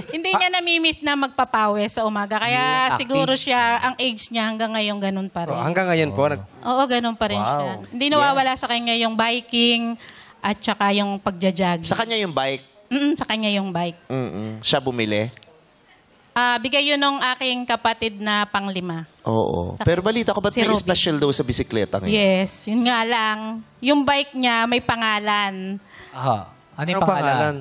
Hindi niya namimiss na magpapawis sa umaga. Kaya siguro siya, ang age niya hanggang ngayon ganun pa rin. Hanggang ngayon po. Oo, ganun pa rin siya. Hindi nawawala sa kanya yung biking at saka yung pagja-jogging. Sa kanya yung bike. Sa kanya yung bike. Siya bumili. Bigay yun ng aking kapatid na panglima. Oo. Pero balita ko, ba't Si may Ruby. special daw sa bisikleta ngayon? Yes, yun nga lang. Yung bike niya may pangalan. Aha. Ano yung Anong pangalan?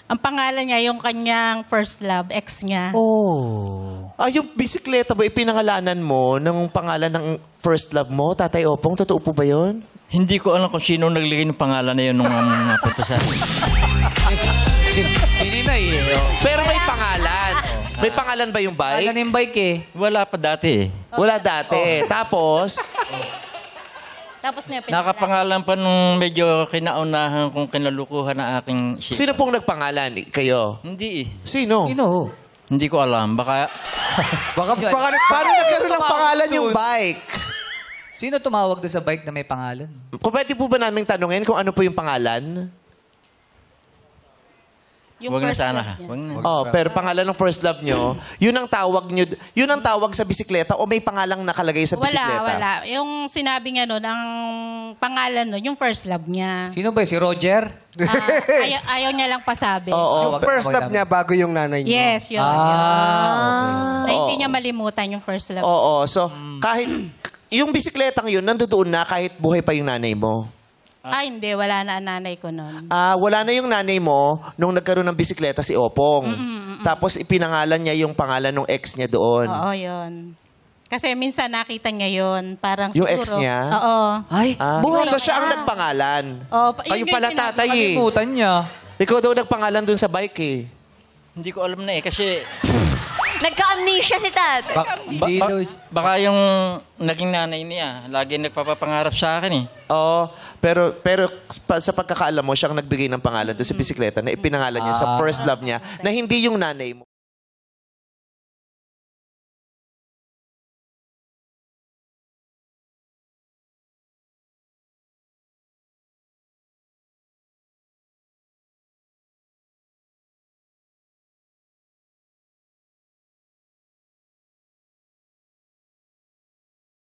Ang pangalan niya yung kanyang first love, ex niya. Oh. Yung bisikleta ba, ipinangalanan mo ng pangalan ng first love mo, Tatay Opong? Totoo po ba yun? Hindi ko alam kung sino naglagay ng pangalan na yun nung napunta sa akin. Pininay eh. Pero may pangalan. May pangalan ba yung bike? Pangalan yung bike eh. Wala pa dati eh. Wala dati. Tapos, Tapos niya pinagalan. Nakapangalan pa nung medyo kinaunahan kung kinalukuhan ng aking ship. sino pong nagpangalan? Kayo? Hindi eh. Sino? Sino? Hindi ko alam. Baka Paano nagkaroon ng pangalan yung bike? Sino tumawag doon sa bike na may pangalan? Kung pwede po ba naming tanungin kung ano po yung pangalan? Yung wag na first sana love ha. niya. Wag na. Pero pangalan ng first love nyo, yun ang tawag nyo, yun ang tawag sa bisikleta o may pangalang nakalagay sa bisikleta? Wala. Yung sinabi niya nun, ang pangalan nun, yung first love niya. Sino ba? Si Roger? Ayaw niya lang pasabi. Oo. Yung first love niya bago yung nanay niya. Yes, yun. Ah, Na hindi niya malimutan yung first love. Oo. So, kahit, yung bisikletang yun, nandoon na kahit buhay pa yung nanay mo. Hindi. Wala na ang nanay ko nun. Wala na yung nanay mo nung nagkaroon ng bisikleta si Opong. Tapos ipinangalan niya yung pangalan ng ex niya doon. Oo, yun. Kasi minsan nakita niya yun. Parang Yung siguro. ex niya? Oo. Ay, buhay So siya ang nagpangalan. Yun Kayo yung pala sinabi. tatay eh. kalimutan niya. Ikaw daw nagpangalan dun sa bike eh. Hindi ko alam na eh. Kasi Nagka-amnesia si Tat. baka yung naging nanay niya, lagi nagpapapangarap sa akin eh. Oo. Pero sa pagkakaalam mo, siya ang nagbigay ng pangalan doon sa bisikleta na ipinangalan niya sa first love niya na hindi yung nanay mo.